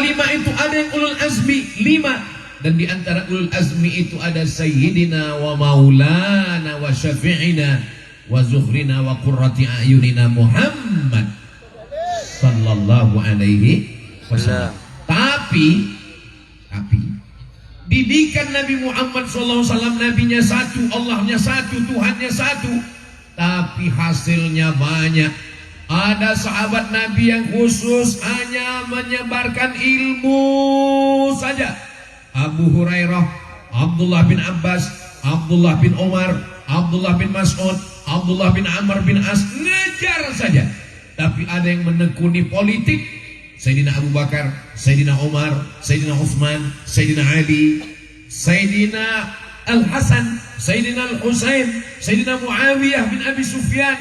lima itu ada yang ulul azmi, 5. Dan di antara ulul azmi itu ada sayyidina wa maulana wa syafi'ina wa zuhrina wa qurrati a'yunina Muhammad sallallahu alaihi wasallam. Tapi didikan Nabi Muhammad sallallahu alaihi wasallam, nabinya satu, Allahnya satu, Tuhannya satu, tapi hasilnya banyak. Ada sahabat Nabi yang khusus hanya menyebarkan ilmu saja. Abu Hurairah, Abdullah bin Abbas, Abdullah bin Umar, Abdullah bin Mas'ud, Abdullah bin Amr bin As, ngejar saja. Tapi ada yang menekuni politik, Sayyidina Abu Bakar, Sayyidina Umar, Sayyidina Utsman, Sayyidina Ali, Sayyidina Al-Hasan, Sayyidina Al-Husain, Sayyidina Muawiyah bin Abi Sufyan.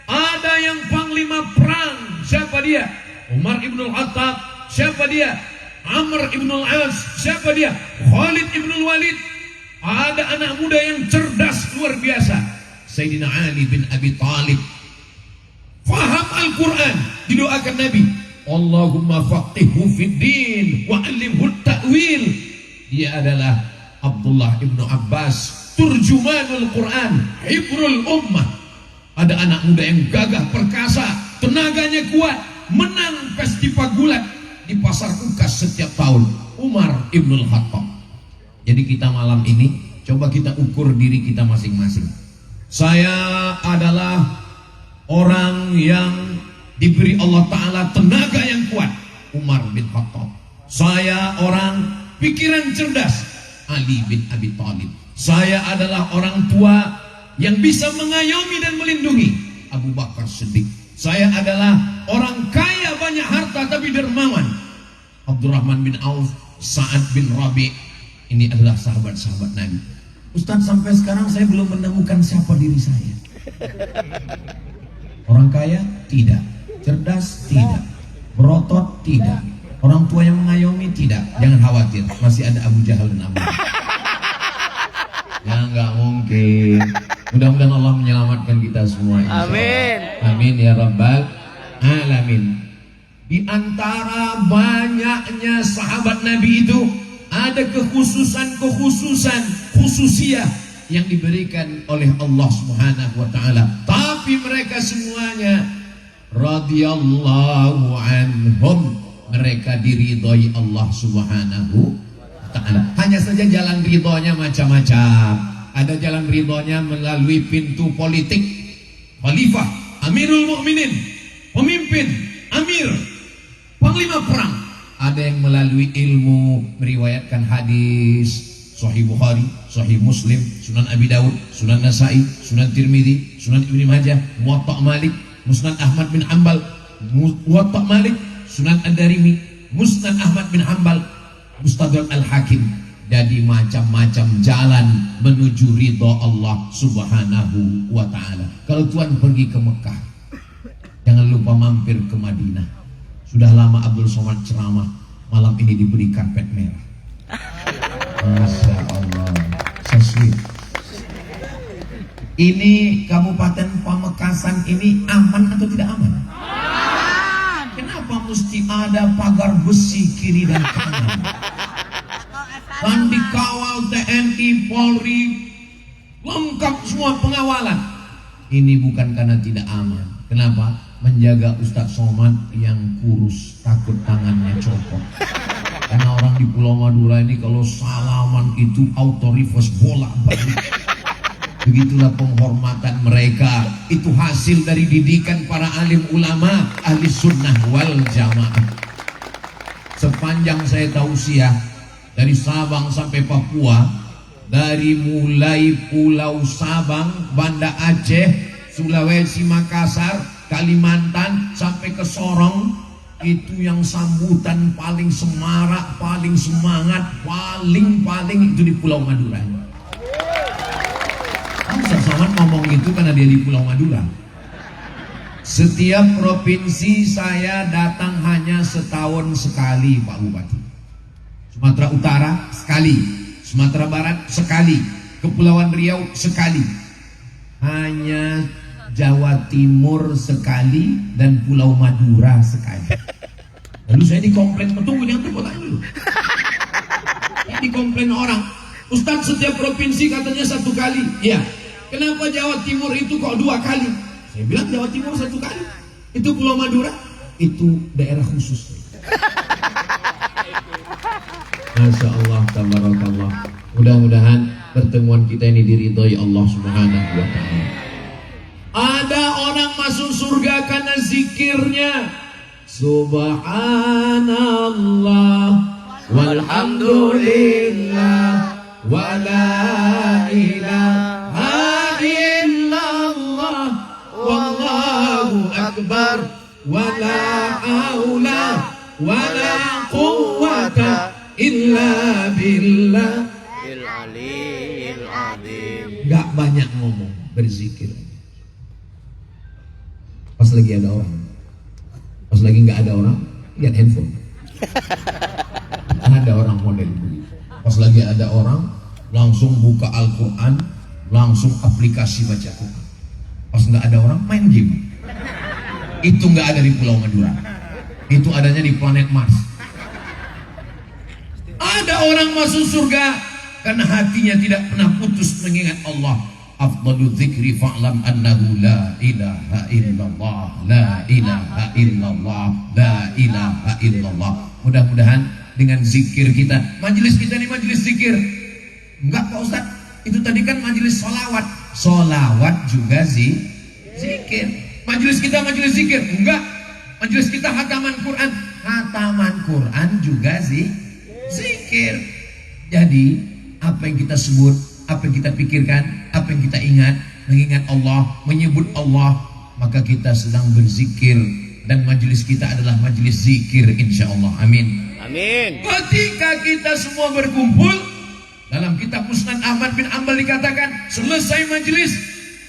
Ada yang panglima perang, siapa dia? Umar ibn al-Khattab, siapa dia? Amr ibn al-As, siapa dia? Khalid ibn al-Walid. Ada anak muda yang cerdas luar biasa, Sayyidina Ali bin Abi Thalib. Faham Al-Quran, didoakan Nabi, Allahumma faqihhu fid din wa 'allimhu ta'wil. Dia adalah Abdullah ibn Abbas, turjumanul Quran, hibrul ummah. Ada anak muda yang gagah perkasa, tenaganya kuat, menang festival gulat di pasar Ukas setiap tahun, Umar ibn al-Khattab. Jadi kita malam ini coba kita ukur diri kita masing-masing. Saya adalah orang yang diberi Allah Ta'ala tenaga yang kuat, Umar bin Khattab. Saya orang pikiran cerdas, Ali bin Abi Thalib. Saya adalah orang tua yang bisa mengayomi dan melindungi, Abu Bakar Siddiq. Saya adalah orang kaya banyak harta tapi dermawan, Abdurrahman bin Auf, Sa'ad bin Rabi'. Ini adalah sahabat-sahabat Nabi. Ustaz, sampai sekarang saya belum menemukan siapa diri saya. Orang kaya? Tidak. Cerdas? Tidak. Berotot? Tidak. Orang tua yang mengayomi? Tidak. Jangan khawatir, masih ada Abu Jahal dan Abu Lahab. Ya nggak mungkin. Mudah-mudahan Allah menyelamatkan kita semua. Amin. Amin ya rabbal alamin. Di antara banyaknya sahabat Nabi itu ada khususiah yang diberikan oleh Allah Subhanahu wa taala. Tapi mereka semuanya radhiyallahu anhum, mereka diridhoi Allah Subhanahu wa taala. Hanya saja jalan ridhonya macam-macam. Ada jalan ridhonya melalui pintu politik, khalifah, Amirul Mukminin, pemimpin, amir, panglima perang. Ada yang melalui ilmu, meriwayatkan hadis, Sahih Bukhari, Sahih Muslim, Sunan Abi Dawud, Sunan Nasai, Sunan Tirmidzi, Sunan Ibnu Majah, Muwatta Malik, Musnad Ahmad bin Hanbal, Muwatta Malik, Sunan Ad-Darimi, Musnad Ahmad bin Hanbal, Mustadrak Al-Hakim. Jadi macam-macam jalan menuju ridho Allah Subhanahu wa ta'ala. Kalau Tuhan pergi ke Mekah, jangan lupa mampir ke Madinah. Sudah lama Abdul Somad ceramah, malam ini diberi karpet merah. Masya Allah, so sweet. Ini Kabupaten Pamekasan ini aman atau tidak aman? Kenapa mesti ada pagar besi kiri dan kanan? Dan dikawal TNI, Polri, lengkap semua pengawalan. Ini bukan karena tidak aman. Kenapa? Menjaga Ustadz Somad yang kurus, takut tangannya copot. Karena orang di Pulau Madura ini kalau salaman itu auto reverse bolak-balik. Begitulah penghormatan mereka. Itu hasil dari didikan para alim ulama ahli sunnah wal jamaah. Sepanjang saya tausiah, dari Sabang sampai Papua, dari mulai Pulau Sabang, Banda Aceh, Sulawesi, Makassar, Kalimantan sampai ke Sorong, itu yang sambutan paling semarak, paling semangat, paling itu di Pulau Madura. Ustaz Somad ngomong itu karena dia di Pulau Madura. Setiap provinsi saya datang hanya setahun sekali, Pak Bupati. Sumatera Utara sekali, Sumatera Barat sekali, Kepulauan Riau sekali. Hanya Jawa Timur sekali dan Pulau Madura sekali. Lalu saya dikomplain, tunggu jangan terpotong dulu. Saya dikomplain orang, Ustadz setiap provinsi katanya 1 kali. Ya, kenapa Jawa Timur itu kok 2 kali? Saya bilang Jawa Timur 1 kali. Itu Pulau Madura, itu daerah khusus. Masya Allah, tabarakallah. Mudah-mudahan pertemuan kita ini diridhoi Allah Subhanahu wa ta'ala. Ada orang masuk surga karena zikirnya. Subhanallah walhamdulillah wala ilaha illallah wallahu akbar wala haula wala quwwata illa billah al-aliyil azim. Gak banyak ngomong, berzikir. Pas lagi ada orang, pas lagi nggak ada orang, lihat handphone. Ada orang model begitu. Pas lagi ada orang, langsung buka Al-Quran, langsung aplikasi baca Quran. Pas nggak ada orang, main game. Itu nggak ada di Pulau Madura. Itu adanya di planet Mars. Ada orang masuk surga karena hatinya tidak pernah putus mengingat Allah. Afdalu dzikri fa'lam annahu la ilaha illallah, la ilaha illallah, la ilaha illallah. Mudah-mudahan dengan zikir kita, majelis kita ini majelis zikir. Enggak Pak Ustaz, itu tadi kan majelis solawat. Solawat juga zikir. Majelis kita majelis zikir. Enggak, majelis kita hataman Quran. Hataman Quran juga zikir. Jadi apa yang kita sebut, apa yang kita pikirkan, apa yang kita ingat, mengingat Allah, menyebut Allah, maka kita sedang berzikir. Dan majelis kita adalah majelis zikir, insya Allah. Amin. Amin. Ketika kita semua berkumpul, dalam kitab Musnad Ahmad bin Ambal dikatakan, selesai majelis.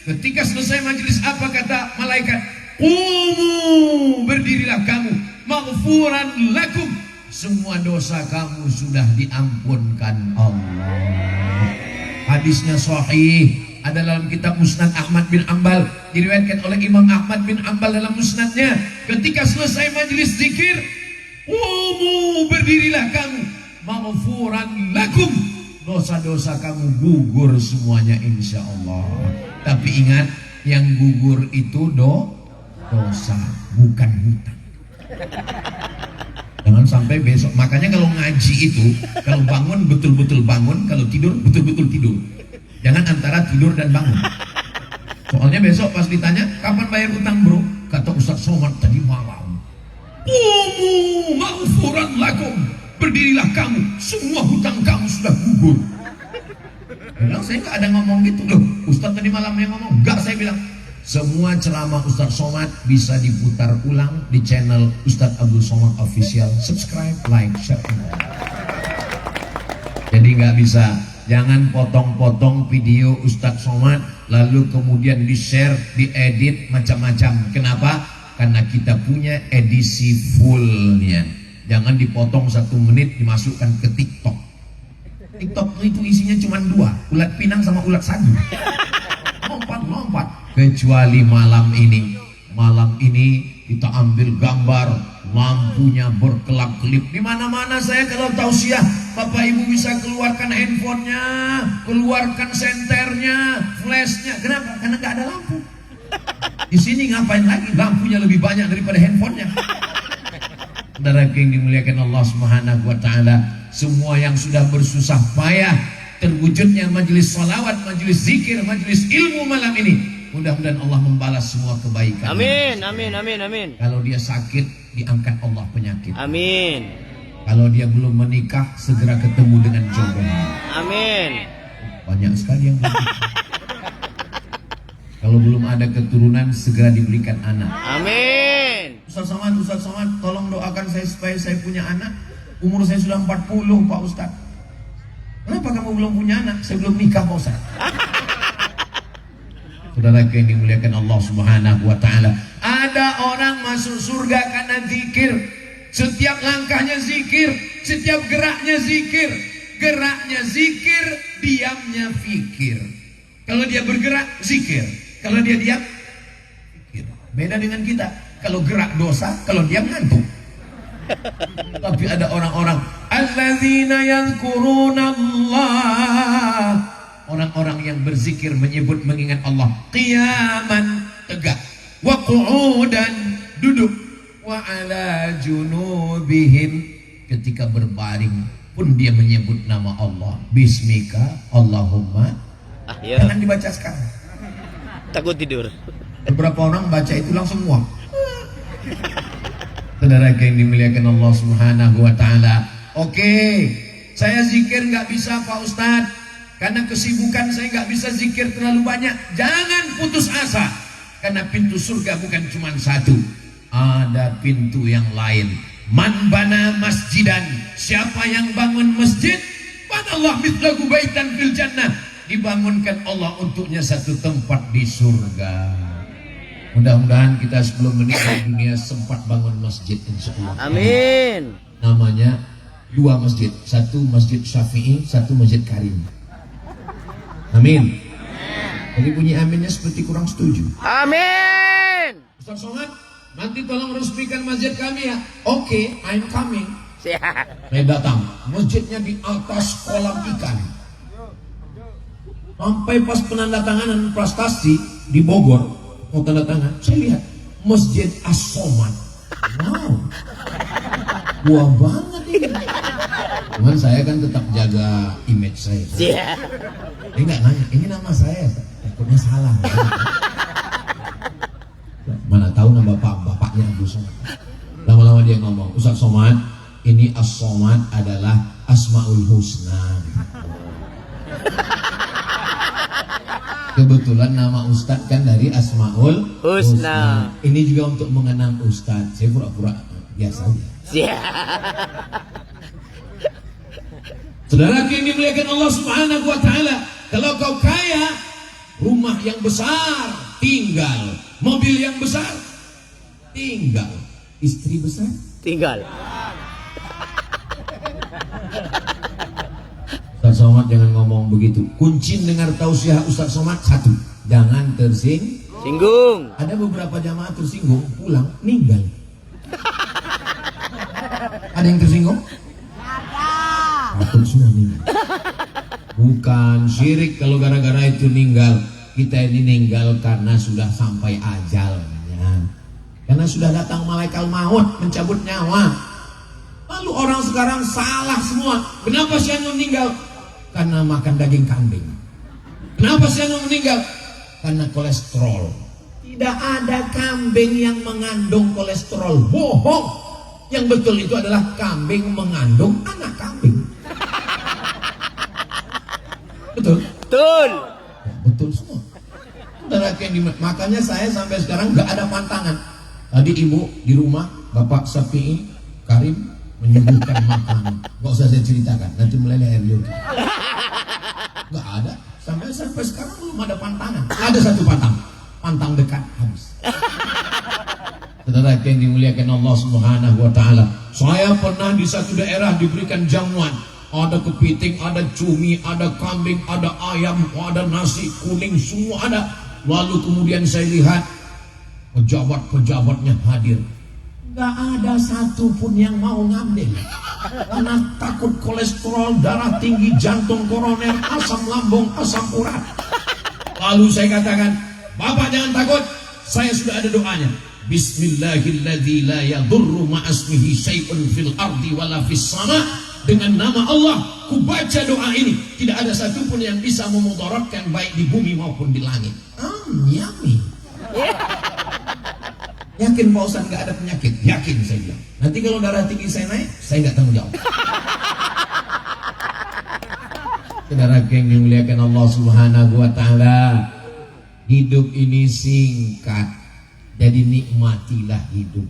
Ketika selesai majelis, apa kata malaikat? Qumu, berdirilah kamu, maghfuran lakum, semua dosa kamu sudah diampunkan Allah. Hadisnya sahih, ada dalam kitab Musnad Ahmad bin Ambal, diriwayatkan oleh Imam Ahmad bin Ambal dalam musnadnya. Ketika selesai majelis zikir, berdirilah kamu, maghfuran lakum, dosa-dosa kamu gugur semuanya insya Allah. Tapi ingat, yang gugur itu dosa, bukan hutang. Jangan sampai besok. Makanya kalau ngaji itu, kalau bangun betul-betul bangun, kalau tidur betul-betul tidur. Jangan antara tidur dan bangun. Soalnya besok pas ditanya, kapan bayar utang bro? Kata Ustaz Somad tadi malam. Maghfuran lakum, berdirilah kamu, semua hutang kamu sudah gugur. Bilang saya nggak ada ngomong gitu loh. Ustaz tadi malam yang ngomong, nggak, saya bilang. Semua ceramah Ustaz Somad bisa diputar ulang di channel Ustaz Abdul Somad Official. Subscribe, like, share. Jadi nggak bisa. Jangan potong-potong video Ustaz Somad lalu kemudian di-share, diedit macam-macam. Kenapa? Karena kita punya edisi fullnya. Jangan dipotong 1 menit dimasukkan ke TikTok. TikTok itu isinya cuma 2, ulat pinang sama ulat sagu. Lompat-lompat. Kecuali malam ini kita ambil gambar, lampunya berkelap-kelip. Di mana-mana saya kalau tausiah, Bapak Ibu bisa keluarkan handphonenya, keluarkan senternya, flashnya. Kenapa? Karena nggak ada lampu. Di sini ngapain lagi? Lampunya lebih banyak daripada handphonenya. Saudara yang dimuliakan Allah Subhanahu wa ta'ala, semua yang sudah bersusah payah terwujudnya majelis salawat, majelis zikir, majelis ilmu malam ini, mudah-mudahan Allah membalas semua kebaikan. Amin, amin, amin, amin. Kalau dia sakit, diangkat Allah penyakit. Amin. Kalau dia belum menikah, segera ketemu dengan jodohnya. Amin. Banyak sekali yang begitu. Kalau belum ada keturunan, segera diberikan anak. Amin. Ustaz Somad, tolong doakan saya supaya saya punya anak. Umur saya sudah 40, Pak Ustaz. Kenapa kamu belum punya anak? Saya belum nikah, Pak Ustaz. Saudara yang dimuliakan Allah Subhanahu wa ta'ala, ada orang masuk surga karena zikir. Setiap langkahnya zikir, setiap geraknya zikir. Geraknya zikir, diamnya fikir. Kalau dia bergerak, zikir. Kalau dia diam, fikir. Beda dengan kita. Kalau gerak dosa, kalau diam ngantuk. Tapi ada orang-orang alladzina yadhkurunallah, orang-orang yang berzikir menyebut mengingat Allah qiyaman, tegak, wa qu'udan, duduk, wa ala junubihim, ketika berbaring pun dia menyebut nama Allah. Bismika Allahumma. Ya. Jangan dibaca sekarang. Takut tidur. Beberapa orang baca itu langsung muak. Saudara yang dimuliakan Allah Subhanahu wa taala. Oke, saya zikir nggak bisa Pak Ustadz, karena kesibukan saya nggak bisa zikir terlalu banyak. Jangan putus asa, karena pintu surga bukan cuma satu, ada pintu yang lain. Man bana masjidan, siapa yang bangun masjid, banallah mithlahu baitan fil jannah, dibangunkan Allah untuknya satu tempat di surga. Mudah-mudahan kita sebelum meninggal dunia sempat bangun masjid, insyaallah. Amin. Namanya 2 masjid, satu masjid Syafi'i, satu masjid Karim. Amin. Jadi bunyi aminnya seperti kurang setuju. Amin. Ustaz Somad, nanti tolong resmikan masjid kami ya. Oke, I'm coming. Siap. Saya datang, masjidnya di atas kolam ikan. Sampai pas penandatanganan prestasi di Bogor, mau tanda tangan, saya lihat Masjid As-Somad. Wow, wah banget ini. Cuman saya kan tetap jaga image saya. Siap. Dia nggak nanya, ini nama saya, takutnya salah. Mana tahu nama bapaknya Abu Somad. Lama-lama dia ngomong, Ustaz Somad, ini As-Somad adalah Asmaul Husna. Kebetulan nama Ustadz kan dari Asmaul Husna. Ini juga untuk mengenang Ustadz. Saya pura-pura biasa aja. Siap. Saudara yang dimuliakan Allah Subhanahu wa taala, kalau kau kaya, rumah yang besar tinggal, mobil yang besar tinggal, istri besar Tinggal. Ustaz Somad jangan ngomong begitu. Kunci dengar tausiah Ustaz Somad satu, jangan Singgung. Ada beberapa jamaah tersinggung, pulang ninggal. Ada yang tersinggung? Takut semua ninggal. Bukan syirik kalau gara-gara itu ninggal. Kita ini ninggal karena sudah sampai ajalnya. Karena sudah datang malaikat maut mencabut nyawa. Lalu orang sekarang salah semua. Kenapa si anu meninggal? Karena makan daging kambing. Kenapa si anu meninggal? Karena kolesterol. Tidak ada kambing yang mengandung kolesterol. Bohong. Yang betul itu adalah kambing mengandung anak kambing. Betul? Betul. Ya, betul semua. Makanya saya sampai sekarang nggak ada pantangan. Tadi ibu di rumah, Bapak Syafi'i Karim menyuguhkan makanan. Nggak usah saya ceritakan, nanti meleleh air liur. Nggak ada. Sampai sekarang belum ada pantangan. Ada satu pantang dekat habis. Saudara yang dimuliakan Allah Subhanahu wa taala, saya pernah di satu daerah diberikan jamuan. Ada kepiting, ada cumi, ada kambing, ada ayam, ada nasi kuning, semua ada. Lalu kemudian saya lihat pejabat-pejabatnya hadir. Nggak ada satupun yang mau ngambil. Karena takut kolesterol, darah tinggi, jantung koroner, asam lambung, asam urat. Lalu saya katakan, Bapak jangan takut, saya sudah ada doanya. Bismillahilladzi la yadurru ma'asmihi syai'un fil ardi wala fis sama'. Dengan nama Allah, ku baca doa ini, tidak ada satupun yang bisa memudaratkan baik di bumi maupun di langit. Yummy. Yakin Pak Ustaz nggak ada penyakit? Yakin saya bilang. Nanti kalau darah tinggi saya naik, saya nggak tanggung jawab. Saudara yang dimuliakan Allah Subhanahu wa taala, hidup ini singkat, jadi nikmatilah hidup.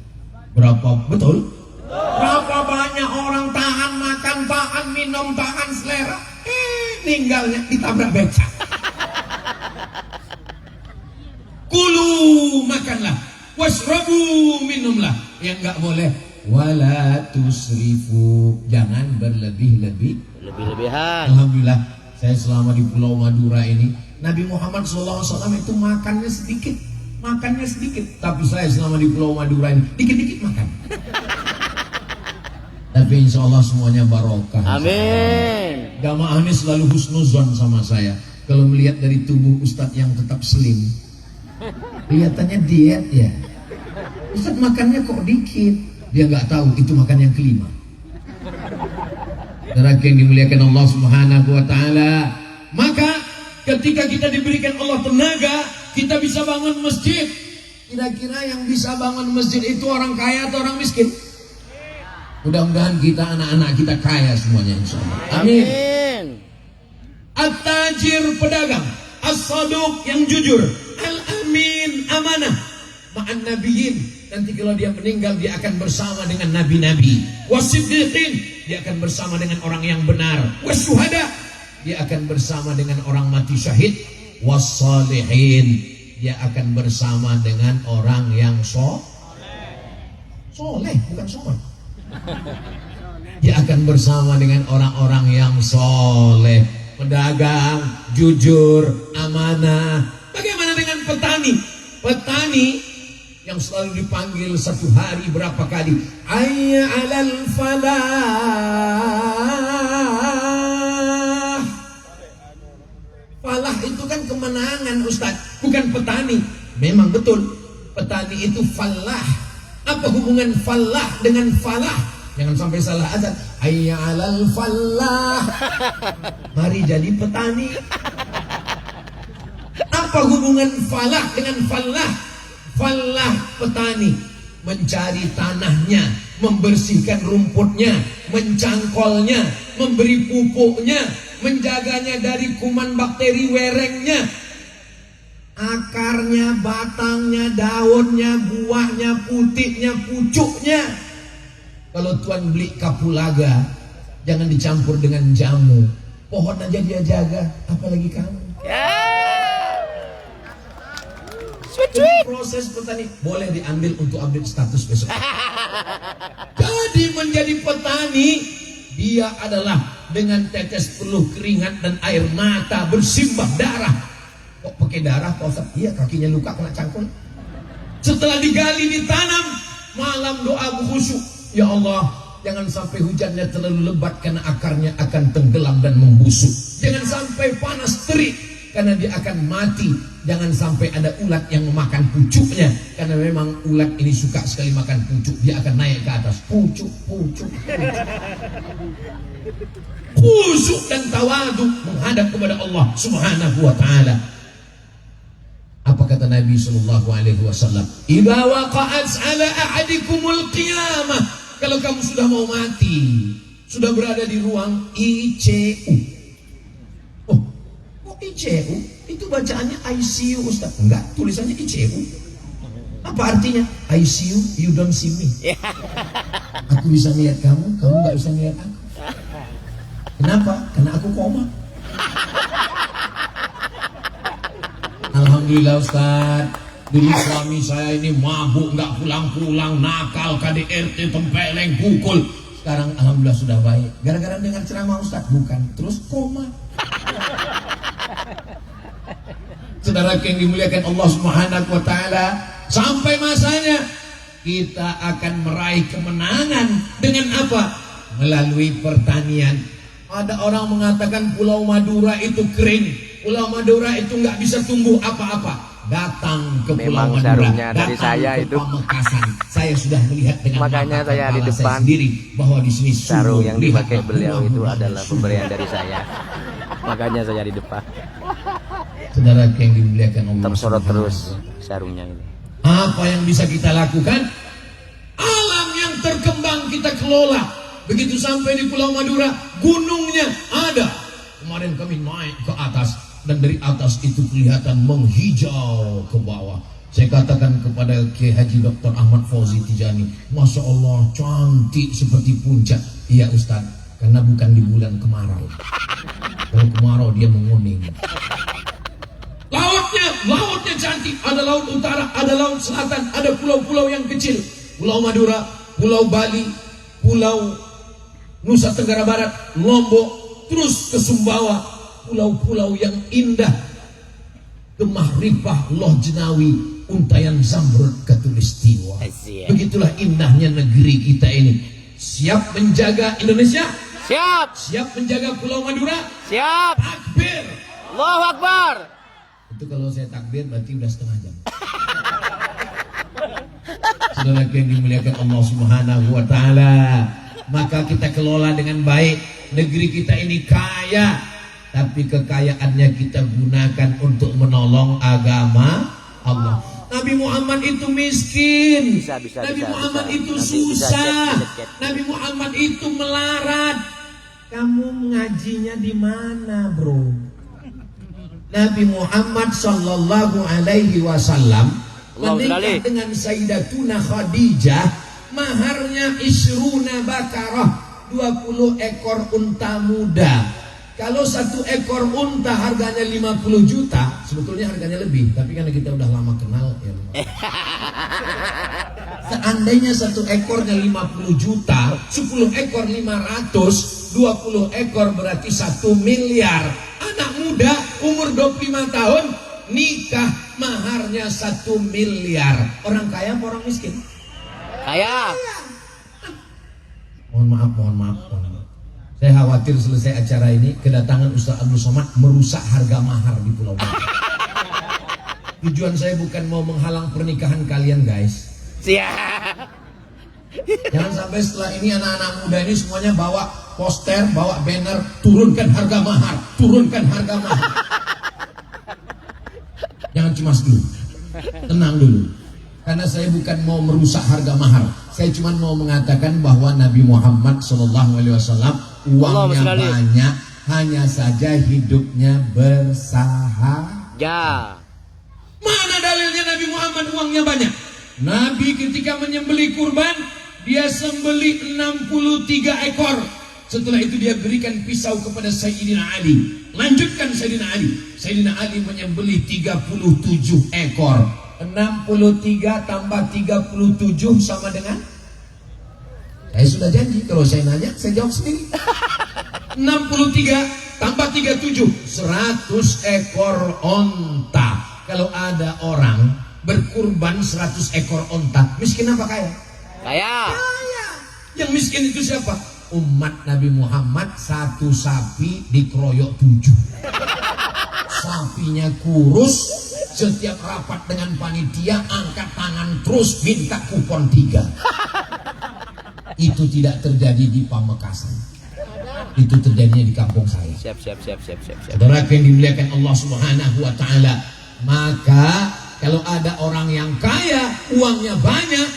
Berapa betul? Berapa banyak orang tahan makan, tahan minum, tahan selera, tinggalnya ditabrak beca. Kulu makanlah, wasrabu minumlah. Yang nggak boleh, wala tusrifu, jangan Lebih-lebihan. Alhamdulillah, saya selama di Pulau Madura ini, Nabi Muhammad SAW itu makannya sedikit, tapi saya selama di Pulau Madura ini dikit-dikit makan. Tapi insya Allah semuanya barokah. Amin. Jamaah ini selalu husnuzon sama saya. Kalau melihat dari tubuh Ustadz yang tetap slim, kelihatannya diet ya. Ustadz makannya kok dikit. Dia nggak tahu itu makan yang kelima. Saudara yang dimuliakan Allah Subhanahu wa taala, maka ketika kita diberikan Allah tenaga, kita bisa bangun masjid. Kira-kira yang bisa bangun masjid itu orang kaya atau orang miskin? Mudah-mudahan kita anak-anak kita kaya semuanya insyaallah. Amin. At-tajir pedagang, as-saduq yang jujur, al-amin amanah, ma'an nabiyyin. Nanti kalau dia meninggal dia akan bersama dengan nabi-nabi. Wasiddiqin, dia akan bersama dengan orang yang benar. Wasyuhada, dia akan bersama dengan orang mati syahid. Wassalihin, dia akan bersama dengan orang yang soleh, bukan soleh. Dia akan bersama dengan orang-orang yang soleh. Pedagang, jujur, amanah. Bagaimana dengan petani? Petani yang selalu dipanggil satu hari berapa kali? Hayya 'alal falah. Falah itu kan kemenangan Ustaz, bukan petani. Memang betul, petani itu falah. Apa hubungan falah dengan falah? Jangan sampai salah azan. Hayya 'alal falah. Mari jadi petani. Apa hubungan falah dengan falah? Falah petani mencari tanahnya, membersihkan rumputnya, mencangkolnya, memberi pupuknya, menjaganya dari kuman bakteri werengnya, akarnya, batangnya, daunnya, buahnya, putiknya, pucuknya. Kalau tuan beli kapulaga, jangan dicampur dengan jamu. Pohon aja dia jaga, apalagi kamu. Jadi proses petani boleh diambil untuk update status besok. Jadi menjadi petani, dia adalah dengan tetes peluh keringat dan air mata bersimbah darah. Kok pakai darah Pak Ustaz? Iya, kakinya luka kena cangkul. Setelah digali ditanam, malam doa khusyuk. Ya Allah, jangan sampai hujannya terlalu lebat karena akarnya akan tenggelam dan membusuk. Jangan sampai panas terik karena dia akan mati. Jangan sampai ada ulat yang memakan pucuknya, karena memang ulat ini suka sekali makan pucuk. Dia akan naik ke atas, pucuk. Khusyuk dan tawadu menghadap kepada Allah Subhanahu wa taala. Apa kata Nabi sallallahu alaihi wasallam? Idza waqa'at 'ala ahadikumul qiyamah. Kalau kamu sudah mau mati, sudah berada di ruang ICU. Oh, kok ICU? Itu bacaannya ICU Ustaz. Enggak, tulisannya ICU. Apa artinya? ICU, you don't see me. Aku bisa melihat kamu, kamu gak bisa melihat aku. Kenapa? Karena aku koma. Alhamdulillah Ustaz, dulu suami saya ini mabuk, gak pulang-pulang, nakal, KDRT, tempeleng, pukul. Sekarang Alhamdulillah sudah baik. Gara-gara dengar ceramah Ustaz? Bukan, terus koma. Saudara yang dimuliakan Allah Subhanahu wa taala, sampai masanya kita akan meraih kemenangan dengan apa? Melalui pertanian. Ada orang mengatakan Pulau Madura itu kering, Pulau Madura itu nggak bisa tumbuh apa-apa. Datang ke Pulau Madura, dari saya ke itu Pamekasan. Saya sudah melihat dengan makanya mata saya di depan saya sendiri bahwa di sini sarung yang dipakai lihat beliau itu adalah pemberian dari saya. Makanya saya di depan. Saudara yang dimuliakan Allah, tersorot terus sarungnya ini. Apa yang bisa kita lakukan? Alam yang terkembang kita kelola. Begitu sampai di Pulau Madura, gunungnya ada. Kemarin kami naik ke atas, dan dari atas itu kelihatan menghijau ke bawah. Saya katakan kepada Kiai Haji Dr. Ahmad Fauzi Tijani, Masya Allah, cantik seperti puncak. Iya Ustaz, karena bukan di bulan kemarau. Kalau kemarau dia menguning. Lautnya cantik. Ada laut utara, ada laut selatan, ada pulau-pulau yang kecil. Pulau Madura, Pulau Bali, Pulau Nusa Tenggara Barat, Lombok, terus ke Sumbawa. Pulau-pulau yang indah. Kemahrifah Loh Jenawi, Untayan Zamrud Katulistiwa. Begitulah indahnya negeri kita ini. Siap menjaga Indonesia? Siap. Siap menjaga Pulau Madura? Siap. Takbir. Allahu Akbar. Itu kalau saya takbir berarti udah setengah jam. Saudara yang dimuliakan Allah Subhanahu wa taala, maka kita kelola dengan baik. Negeri kita ini kaya, tapi kekayaannya kita gunakan untuk menolong agama Allah. Nabi Muhammad itu miskin. Nabi Muhammad itu susah. Nabi Muhammad itu melarat. Kamu mengajinya di mana, bro? Nabi Muhammad sallallahu alaihi wasallam menikah dengan Sayyidatuna Khadijah, maharnya isruna bakarah, 20 ekor unta muda. Kalau 1 ekor unta harganya 50 juta, sebetulnya harganya lebih, tapi karena kita udah lama kenal ya. Seandainya 1 ekornya 50 juta, 10 ekor 500, 20 ekor berarti 1 miliar. Anak muda umur 25 tahun nikah maharnya 1 miliar. Orang kaya apa orang miskin? Kaya. Mohon maaf. Saya khawatir selesai acara ini kedatangan Ustaz Abdul Somad merusak harga mahar di Pulau Bali. Tujuan saya bukan mau menghalang pernikahan kalian, guys. Siap. Jangan sampai setelah ini anak-anak muda ini semuanya bawa poster, bawa banner, turunkan harga mahar, turunkan harga mahar. Jangan cemas dulu, tenang dulu. Karena saya bukan mau merusak harga mahar. Saya cuma mau mengatakan bahwa Nabi Muhammad SAW uangnya banyak, hanya saja hidupnya bersahaja. Mana dalilnya Nabi Muhammad uangnya banyak? Nabi ketika menyembelih kurban, dia sembelih 63 ekor. Setelah itu dia berikan pisau kepada Sayyidina Ali. Lanjutkan Sayyidina Ali. Sayyidina Ali menyembelih 37 ekor. 63 tambah 37 sama dengan? Saya sudah janji, kalau saya nanya, saya jawab sendiri. 63 tambah 37, 100 ekor onta. Kalau ada orang berkurban 100 ekor onta, miskin apa kaya? Kaya. Yang miskin itu siapa? Umat Nabi Muhammad, 1 sapi dikeroyok 7. Sapinya kurus, setiap rapat dengan panitia angkat tangan terus minta kupon 3. Itu tidak terjadi di Pamekasan. Itu terjadinya di kampung saya. Siap. Saudara yang dimuliakan Allah Subhanahu wa taala, maka kalau ada orang yang kaya, uangnya banyak,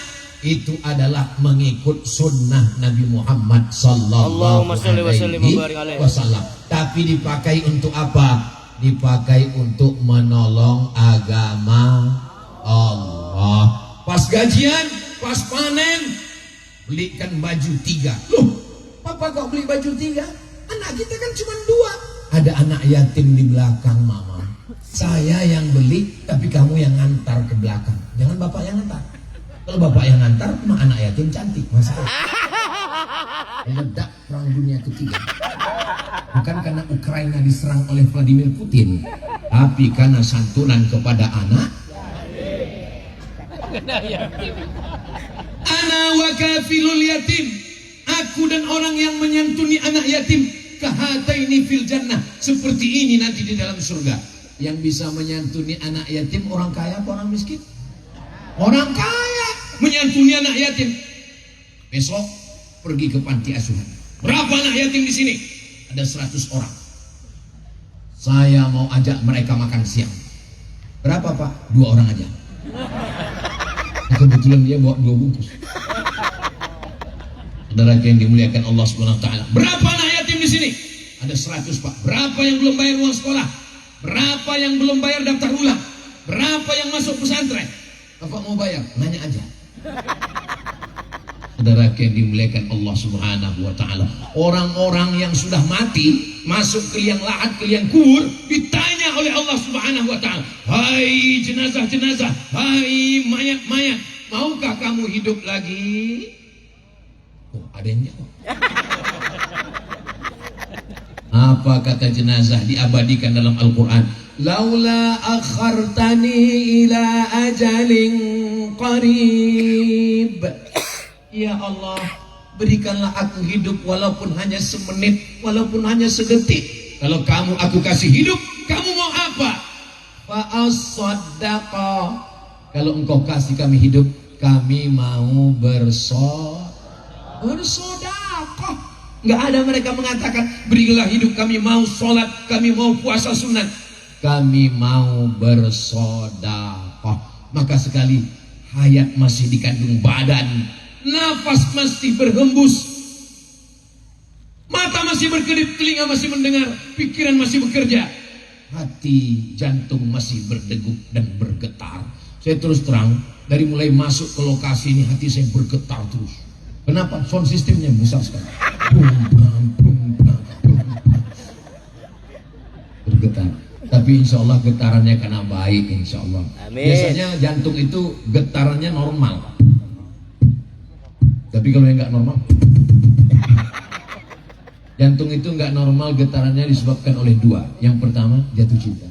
itu adalah mengikut sunnah Nabi Muhammad sallallahu alaihi wasallam. Tapi dipakai untuk apa? Dipakai untuk menolong agama Allah. Pas gajian, pas panen, belikan baju 3. Loh, papa kok beli baju 3? Anak kita kan cuma 2. Ada anak yatim di belakang mama. Saya yang beli, tapi kamu yang ngantar ke belakang. Jangan bapak yang ngantar. Kalau bapak yang ngantar, mah anak yatim cantik. Masalah. Meledak perang dunia ketiga. Bukan karena Ukraina diserang oleh Vladimir Putin, tapi karena santunan kepada anak. Ana wa kafilul yatim. Aku dan orang yang menyantuni anak yatim, kahataini fil jannah. Seperti ini nanti di dalam surga. Yang bisa menyantuni anak yatim orang kaya atau orang miskin? Orang kaya menyantuni anak yatim. Besok pergi ke panti asuhan. Berapa anak yatim di sini? Ada 100 orang. Saya mau ajak mereka makan siang. Berapa pak? 2 orang aja. Kebetulan dia bawa 2 bungkus. Saudara yang dimuliakan Allah Subhanahu wa taala. Berapa anak yatim di sini? Ada 100 pak. Berapa yang belum bayar uang sekolah? Berapa yang belum bayar daftar ulang? Berapa yang masuk pesantren? Bapak mau bayar? Nanya aja. Saudara yang dimuliakan Allah Subhanahu wa taala. Orang-orang yang sudah mati masuk ke liang lahat, ke liang kubur, ditanya oleh Allah Subhanahu wa taala, "Hai jenazah-jenazah, hai mayat-mayat, maukah kamu hidup lagi?" Oh, ada yang jawab. Apa kata jenazah diabadikan dalam Al-Quran? Laula akhartani ila ajalin qarib. Ya Allah, berikanlah aku hidup walaupun hanya semenit, walaupun hanya sedetik. Kalau kamu aku kasih hidup, kamu mau apa? Fa'as-saddaqa. Kalau engkau kasih kami hidup, kami mau bersedekah. Nggak ada mereka mengatakan berilah hidup, kami mau sholat, kami mau puasa sunat, kami mau bersedekah. Maka sekali hayat masih dikandung badan, nafas masih berhembus, mata masih berkedip, telinga masih mendengar, pikiran masih bekerja, hati jantung masih berdegup dan bergetar. Saya terus terang, dari mulai masuk ke lokasi ini hati saya bergetar terus. Kenapa? Sound sistemnya besar sekali. Bum, bam, bum, bam, bum, bam. Bergetar. Tapi insya Allah getarannya karena baik, insya Allah. Amin. Biasanya jantung itu getarannya normal. Tapi kalau yang nggak normal, jantung itu nggak normal getarannya disebabkan oleh dua. Yang pertama jatuh cinta.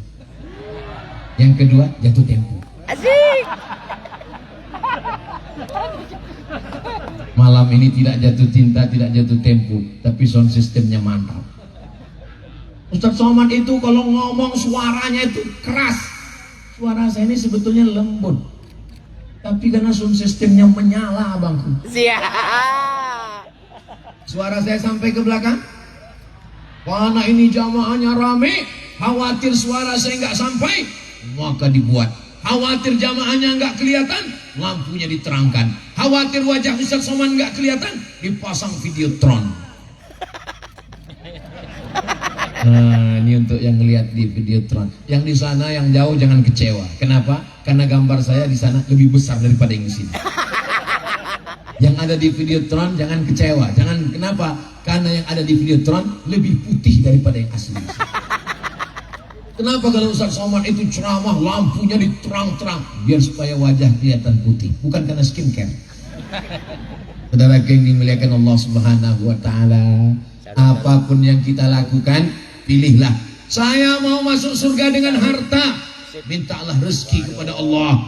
Yang kedua jatuh tempo. Asik. Malam ini tidak jatuh cinta, tidak jatuh tempo, tapi sound sistemnya mantap. Ustadz Somad itu kalau ngomong suaranya itu keras. Suara saya ini sebetulnya lembut, tapi karena sound sistemnya menyala abangku. Siap. Suara saya sampai ke belakang. Karena ini jamaahnya rame, khawatir suara saya nggak sampai, maka dibuat. Khawatir jamaahnya nggak kelihatan, lampunya diterangkan. Khawatir wajah Ustadz Somad nggak kelihatan, dipasang videotron. Nah, ini untuk yang lihat di videotron. Yang di sana, yang jauh jangan kecewa. Kenapa? Karena gambar saya di sana lebih besar daripada yang di sini. Yang ada di videotron jangan kecewa. Jangan, kenapa? Karena yang ada di videotron lebih putih daripada yang asli. Kenapa kalau Ustadz Somad itu ceramah lampunya diterang-terang? Biar supaya wajah kelihatan putih, bukan karena skincare. Saudara yang dimuliakan Allah Subhanahu wa taala, apapun yang kita lakukan, pilihlah. Saya mau masuk surga dengan harta, mintalah rezeki kepada Allah.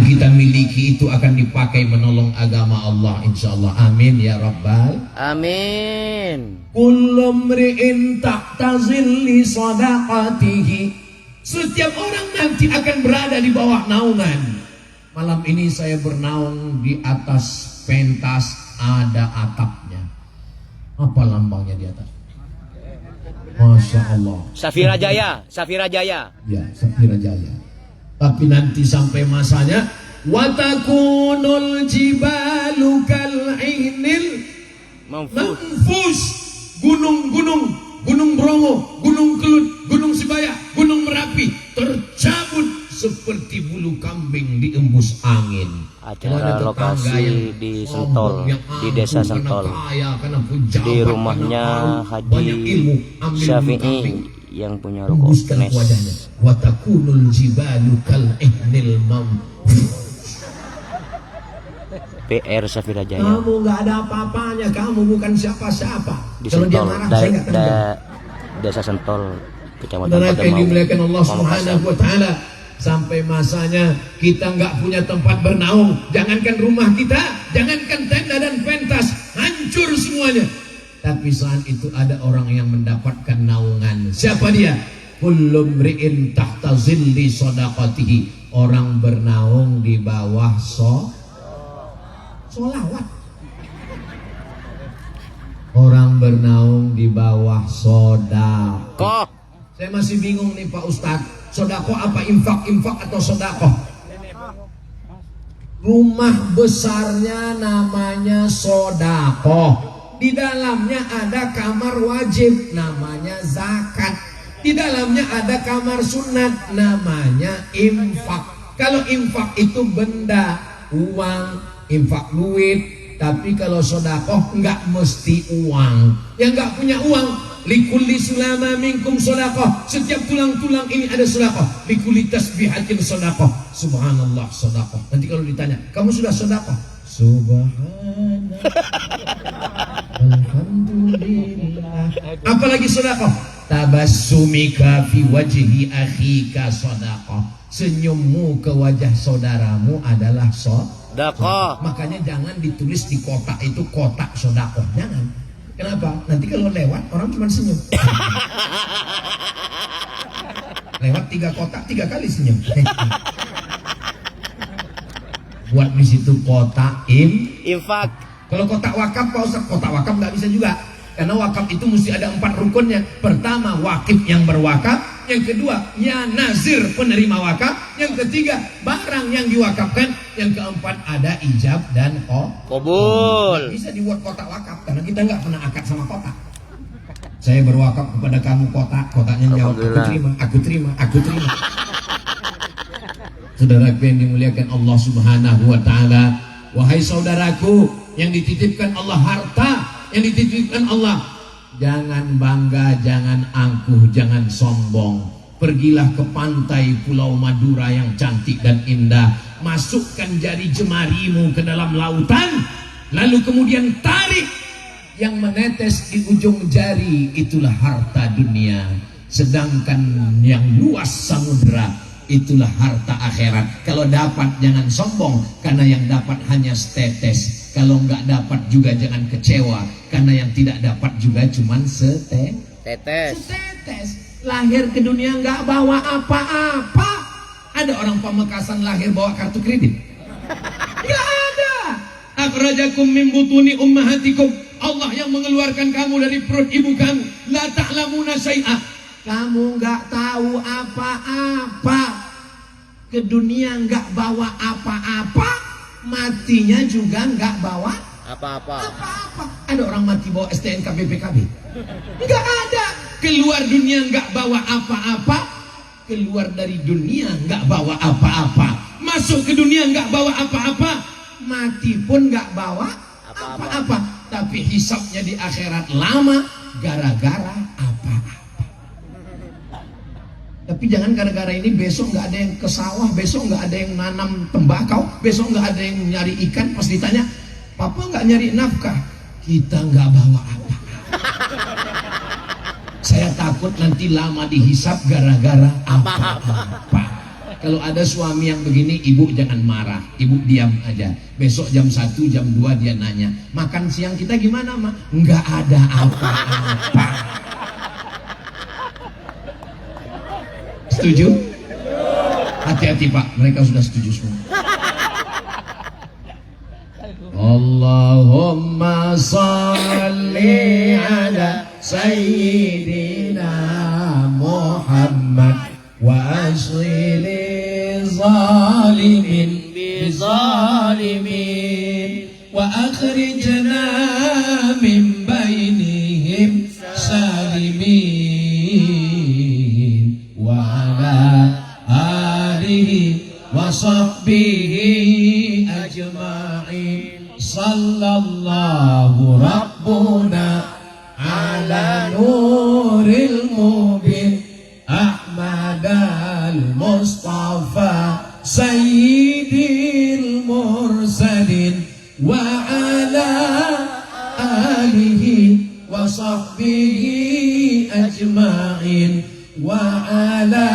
Kita miliki itu akan dipakai menolong agama Allah, insyaallah. Amin ya rabbal Amin. kullu mri'in tahtazil li sadaqatihi. Setiap orang nanti akan berada di bawah naungan. Malam ini saya bernaung di atas pentas, ada atapnya. Apa lambangnya di atas? Masya Allah. Safira Jaya, Safira Jaya. Ya, Safira Jaya. Tapi nanti sampai masanya, watakunul jibalu kal'inil manfus. Gunung-gunung, Gunung Bromo, Gunung Kelut, Gunung Sibaya, Gunung Merapi tercabut seperti bulu kambing diembus angin. Acara lokasi di Sentol, di desa Sentol, di rumahnya Haji Syafi'i yang punya rokok Nes. Watakunul jibalu kal'ihnil manfus. PR Safira Jaya. Kamu nggak ada apa-apanya, kamu bukan siapa-siapa. Di Kalau dia Sentol, marah, saya nggak akan desa Sentol, Kecamatan Saudara yang Pademau, dimuliakan Allah Subhanahu wa taala, sampai masanya kita nggak punya tempat bernaung. Jangankan rumah kita, jangankan tenda dan pentas, hancur semuanya. Tapi saat itu ada orang yang mendapatkan naungan. Siapa dia? Kullu mri'in tahta zilli shadaqatihi. Orang bernaung di bawah solawat. Orang bernaung di bawah sodakoh. Saya masih bingung nih Pak Ustadz, sodakoh apa infak atau sodakoh? Rumah besarnya namanya sodakoh. Di dalamnya ada kamar wajib, namanya zakat. Di dalamnya ada kamar sunat, namanya infak. Kalau infak itu benda, uang, infak duit. Tapi kalau sodakoh nggak mesti uang. Yang nggak punya uang, likulli sulama minkum sodakoh. Setiap tulang-tulang ini ada sodakoh. Likulli tasbihatin sodakoh. Subhanallah sodakoh. Nanti kalau ditanya, kamu sudah sodakoh? Subhanallah. Alhamdulillah. Apalagi sodakoh? Tabassumika fi wajhi akhika sodakoh. Senyummu ke wajah saudaramu adalah Sedekah. Makanya jangan ditulis di kotak itu kotak sedekah, jangan. Kenapa? Nanti kalau lewat orang cuma senyum. Lewat 3 kotak 3 kali senyum. Buat di situ kotak Infak. Kalau kotak wakaf, Pak Ustaz, kotak wakaf nggak bisa juga. Karena wakaf itu mesti ada 4 rukunnya. Pertama, wakif yang berwakaf. Yang kedua, ya nazir penerima wakaf. Yang ketiga, barang yang diwakafkan. Yang keempat, ada ijab dan Kabul. Nggak bisa dibuat kotak wakaf karena kita nggak pernah akad sama kotak. Saya berwakaf kepada kamu kotak, kotaknya jawab aku terima, aku terima, aku terima. Saudaraku yang dimuliakan Allah Subhanahu wa taala, wahai saudaraku yang dititipkan Allah harta, yang dititipkan Allah, jangan bangga, jangan angkuh, jangan sombong. Pergilah ke pantai Pulau Madura yang cantik dan indah, masukkan jari jemarimu ke dalam lautan, lalu kemudian tarik. Yang menetes di ujung jari itulah harta dunia, sedangkan yang luas samudera itulah harta akhirat. Kalau dapat jangan sombong, karena yang dapat hanya setetes. Kalau nggak dapat juga jangan kecewa, karena yang tidak dapat juga cuman setetes. Lahir ke dunia nggak bawa apa-apa. Ada orang Pamekasan lahir bawa kartu kredit? Nggak ada. Akhrajakum min butuni ummahatikum. Allah yang mengeluarkan kamu dari perut ibu kamu. La ta'lamuna syai'ah. Kamu nggak tahu apa-apa. Ke dunia nggak bawa apa-apa, matinya juga nggak bawa Apa-apa. Ada orang mati bawa STNK BPKB? Nggak ada. Keluar dunia nggak bawa apa-apa, keluar dari dunia nggak bawa apa-apa, masuk ke dunia nggak bawa apa-apa, mati pun nggak bawa apa-apa. Tapi hisabnya di akhirat lama gara-gara apa-apa. Tapi jangan gara-gara ini besok nggak ada yang ke sawah, besok nggak ada yang nanam tembakau, besok nggak ada yang nyari ikan. Pas ditanya, papa nggak nyari nafkah? Kita nggak bawa apa. Saya takut nanti lama dihisap gara-gara apa-apa. Kalau ada suami yang begini, ibu jangan marah, ibu diam aja. Besok jam 1, jam 2 dia nanya, makan siang kita gimana, Mak? Nggak ada apa-apa. Setuju? Hati-hati Pak, mereka sudah setuju semua. Allahumma salli ala Sayyidina Muhammad wa asli zalimin bizalimin wa akhrijna min bainihim salimin wa ala alihi wa sahbihi ajma'in. Sallallahu rabbuna ala nuril mubin Ahmad al-Mustafa Sayyidil mursalin wa ala alihi wa sahbihi ajma'in wa ala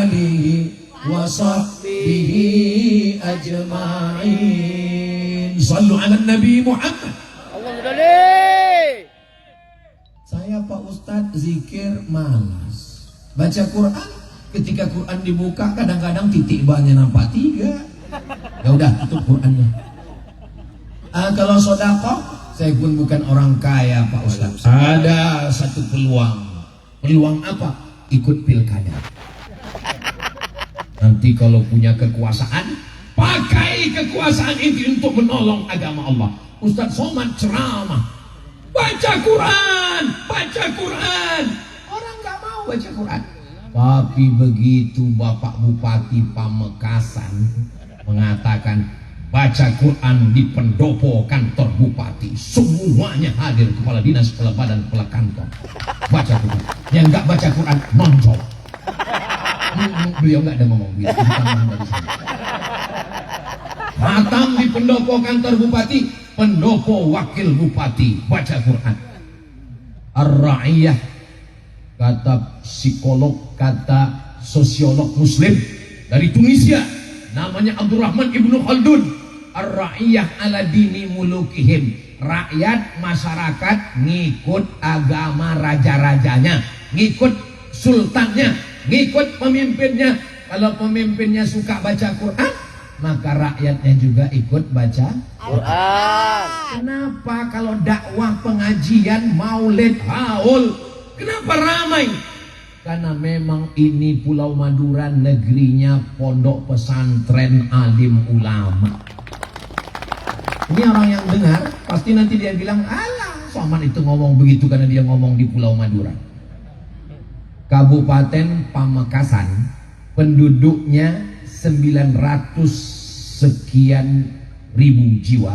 alihi wa sahbihi ajma'in. Sallu ala Nabi Muhammad. Saya Pak Ustadz zikir malas. Baca Quran, ketika Quran dibuka kadang-kadang titik banyak nampak 3. Ya udah tutup Qurannya. Kalau sedekah, saya pun bukan orang kaya Pak Ustadz. Ada satu peluang. Peluang apa? Ikut pilkada. Nanti kalau punya kekuasaan, pakai kekuasaan itu untuk menolong agama Allah. Ustadz Somad ceramah, baca Quran, baca Quran. Orang nggak mau baca Quran. Tapi begitu Bapak Bupati Pamekasan mengatakan baca Quran di pendopo kantor bupati, semuanya hadir, kepala dinas, kepala badan, kepala kantor, baca Quran. Yang nggak baca Quran nonjol. Beliau nggak ada ngomong gitu. Hatam di pendopo kantor bupati, pendopo wakil bupati baca Quran. Ar-Ra'iyah, kata psikolog, kata sosiolog muslim dari Tunisia, namanya Abdurrahman Ibnu Khaldun. Ar-ra'iyah ala dini mulukihim. Rakyat masyarakat ngikut agama raja-rajanya, ngikut sultannya, ngikut pemimpinnya. Kalau pemimpinnya suka baca Quran, maka rakyatnya juga ikut baca Quran. Kenapa kalau dakwah, pengajian, maulid, haul, kenapa ramai? Karena memang ini Pulau Madura negerinya pondok pesantren alim ulama. Ini orang yang dengar pasti nanti dia bilang, alah Somad itu ngomong begitu karena dia ngomong di Pulau Madura. Kabupaten Pamekasan penduduknya 900 sekian ribu jiwa,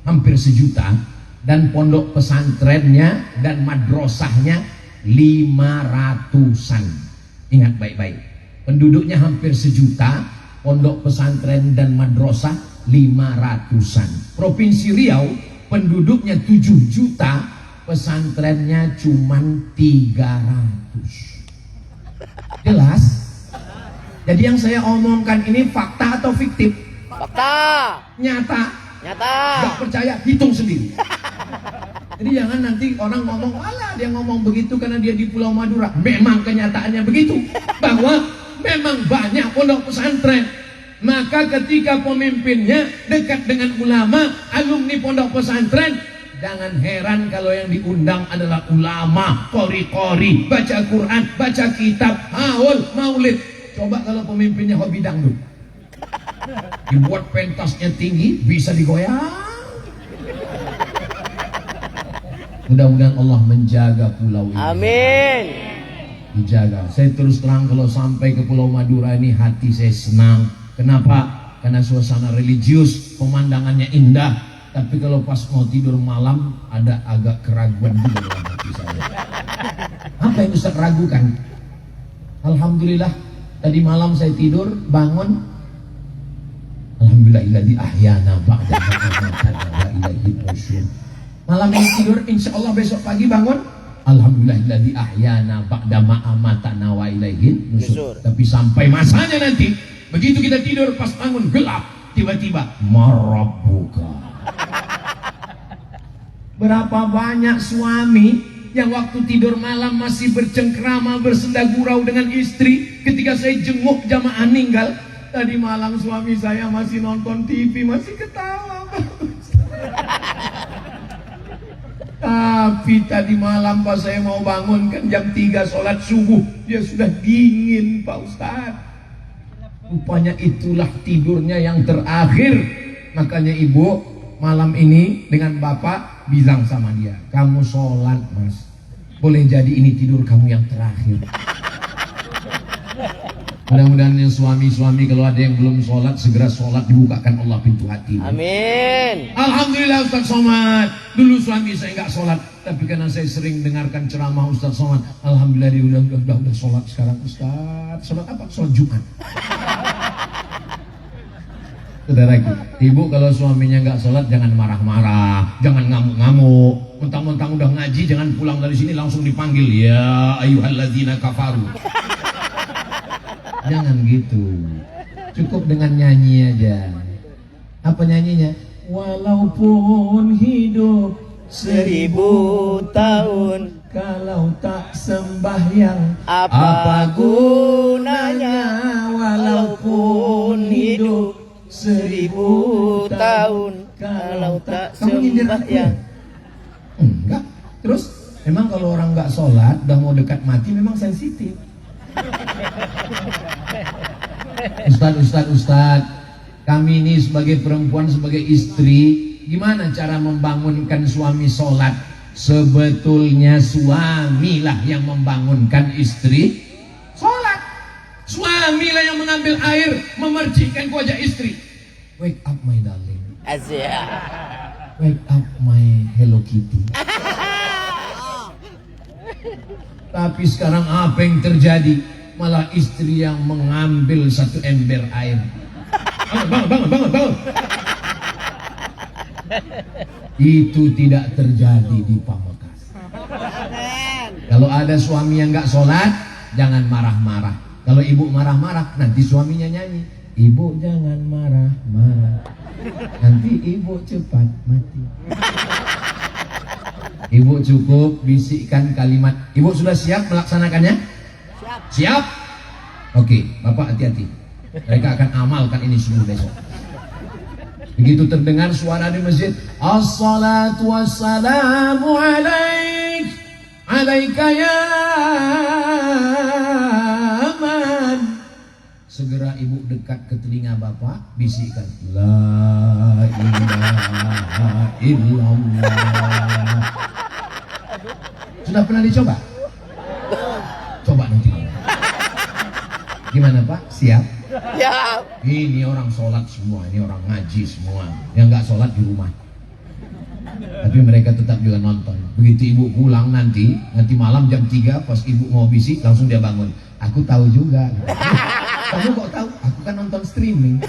hampir sejuta, dan pondok pesantrennya dan madrasahnya 500-an. Ingat baik-baik, penduduknya hampir sejuta, pondok pesantren dan madrasah 500-an. Provinsi Riau penduduknya 7 juta, pesantrennya cuman 300. Jelas? Jadi yang saya omongkan ini fakta atau fiktif? Fakta. Nyata. Nyata. Gak percaya, hitung sendiri. Jadi jangan nanti orang ngomong, alah dia ngomong begitu karena dia di Pulau Madura. Memang kenyataannya begitu, bahwa memang banyak pondok pesantren. Maka ketika pemimpinnya dekat dengan ulama, alumni pondok pesantren, jangan heran kalau yang diundang adalah ulama, qori-qori, baca Quran, baca kitab, haul, maulid. Coba kalau pemimpinnya hobi dangdut, dibuat pentasnya tinggi, bisa digoyang. Mudah-mudahan Allah menjaga pulau ini. Amin. Dijaga. Saya terus terang kalau sampai ke Pulau Madura ini hati saya senang. Kenapa? Karena suasana religius, pemandangannya indah. Tapi kalau pas mau tidur malam ada agak keraguan juga dalam hati saya. Apa yang Ustaz ragukan? Alhamdulillah tadi malam saya tidur bangun. Alhamdulillahilladzi ahyana ba'da ma amatana wa ilaihi nusyur. Malam ini tidur, insya Allah besok pagi bangun. Alhamdulillahilladzi ahyana ba'da ma amatana wa ilaihi nusyur. Tapi sampai masanya nanti, begitu kita tidur pas bangun gelap, tiba-tiba marabbuka. Berapa banyak suami yang waktu tidur malam masih bercengkrama, bersenda gurau dengan istri. Ketika saya jenguk jamaah ninggal, tadi malam suami saya masih nonton TV, masih ketawa. Tapi tadi malam pas saya mau bangun kan jam 3 sholat subuh, dia sudah dingin Pak Ustaz. Rupanya itulah tidurnya yang terakhir. Makanya ibu malam ini dengan bapak bilang sama dia, kamu sholat mas, boleh jadi ini tidur kamu yang terakhir. Mudah-mudahan yang suami-suami kalau ada yang belum sholat, segera sholat, dibukakan Allah pintu hati. Amin. Alhamdulillah Ustaz Somad. Dulu suami saya nggak sholat, tapi karena saya sering dengarkan ceramah Ustaz Somad, alhamdulillah dia udah sholat sekarang. Ustaz, sholat apa? Sholat Jumat. Saudaraku, ibu kalau suaminya nggak sholat jangan marah-marah, jangan ngamuk-ngamuk. Mentang-mentang udah ngaji, jangan pulang dari sini langsung dipanggil ya ayyuhalladzina kafaru. Jangan gitu. Cukup dengan nyanyi aja. Apa nyanyinya? Walaupun hidup 1000 tahun, kalau tak sembahyang apa gunanya? Walaupun hidup 1000 tahun, kalau tak sembahyang. Enggak. Terus memang kalau orang nggak sholat udah mau dekat mati memang sensitif. Ustad, kami ini sebagai perempuan, sebagai istri, gimana cara membangunkan suami sholat? Sebetulnya suamilah yang membangunkan istri sholat. Suamilah yang mengambil air, memercikkan wajah istri. Wake up my darling. Asyik. Wake up my Hello Kitty. Tapi sekarang apa yang terjadi? Malah istri yang mengambil satu ember air. Bangun. Itu tidak terjadi di Pamekasan. Kalau ada suami yang nggak sholat, jangan marah-marah. Kalau ibu marah-marah, nanti suaminya nyanyi. Ibu jangan marah-marah, nanti ibu cepat mati. Ibu cukup bisikkan kalimat. Ibu sudah siap melaksanakannya? Siap? Oke, Bapak hati-hati. Mereka akan amalkan ini semua besok. Begitu terdengar suara di masjid, As-salatu wassalamu alaik, alaika ya man. Segera ibu dekat ke telinga Bapak, bisikkan, La ilaha illallah. Sudah pernah dicoba? Coba nanti. Gimana Pak? Siap? Siap. Ini orang sholat semua, ini orang ngaji semua. Yang nggak sholat di rumah. Tapi mereka tetap juga nonton. Begitu ibu pulang nanti malam jam 3 pas ibu mau bisik langsung dia bangun. Aku tahu juga. Kamu kok tahu? Aku kan nonton streaming.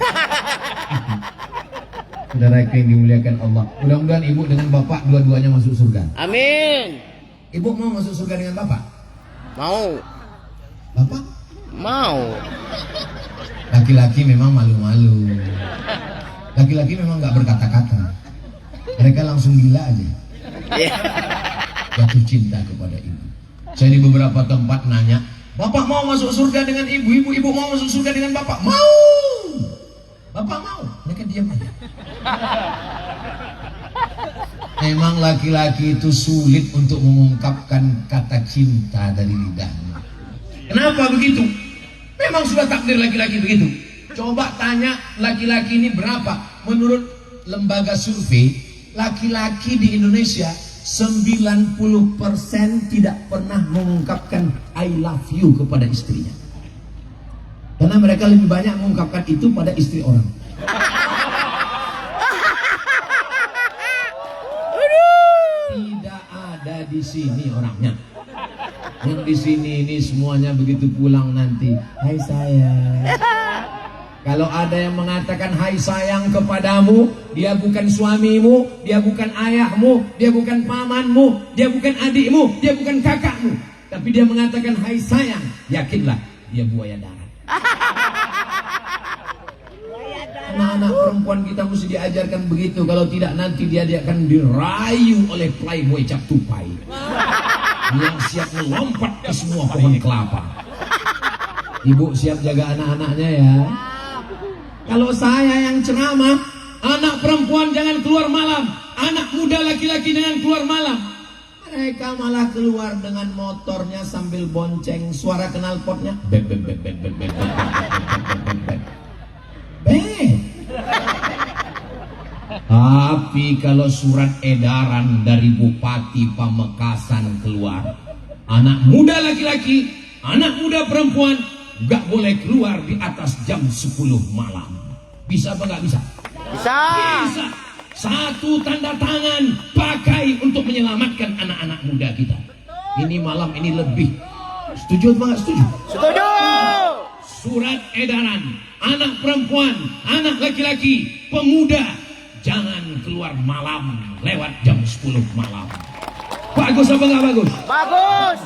Saudara yang dimuliakan Allah, mudah-mudahan ibu dengan bapak dua-duanya masuk surga. Amin. Ibu mau masuk surga dengan bapak? Mau. Bapak? Mau. Laki-laki memang malu-malu. Laki-laki memang nggak berkata-kata. Mereka langsung gila aja. Jatuh cinta kepada ibu. Saya di beberapa tempat nanya, Bapak mau masuk surga dengan ibu, ibu mau masuk surga dengan bapak? Mau. Bapak mau. Mereka diam aja. Memang laki-laki itu sulit untuk mengungkapkan kata cinta dari lidahnya. Kenapa begitu? Memang sudah takdir laki-laki begitu. Coba tanya laki-laki ini berapa? Menurut lembaga survei, laki-laki di Indonesia 90% tidak pernah mengungkapkan I love you kepada istrinya. Karena mereka lebih banyak mengungkapkan itu pada istri orang. Tidak ada di sini orangnya. Yang di sini ini semuanya begitu pulang nanti, hai sayang. Kalau ada yang mengatakan hai sayang kepadamu, dia bukan suamimu, dia bukan ayahmu, dia bukan pamanmu, dia bukan adikmu, dia bukan kakakmu, tapi dia mengatakan hai sayang, yakinlah dia buaya darat. Anak-anak perempuan kita mesti diajarkan begitu. Kalau tidak nanti dia akan dirayu oleh playboy cap tupai yang siap melompat ke semua pohon kelapa. Ibu siap jaga anak-anaknya ya. Kalau saya yang ceramah, anak perempuan jangan keluar malam, anak muda laki-laki jangan keluar malam. Mereka malah keluar dengan motornya sambil bonceng, suara knalpotnya beb beb beb beb beb beb beb beb beb. Tapi kalau surat edaran dari Bupati Pamekasan keluar, anak muda laki-laki, anak muda perempuan nggak boleh keluar di atas jam 10 malam. Bisa apa nggak bisa? Bisa. Bisa. Satu tanda tangan pakai untuk menyelamatkan anak-anak muda kita. Ini malam ini lebih. Setuju atau nggak setuju? Setuju. Surat edaran, anak perempuan, anak laki-laki, pemuda, jangan keluar malam lewat jam 10 malam. Bagus apa nggak bagus? Bagus.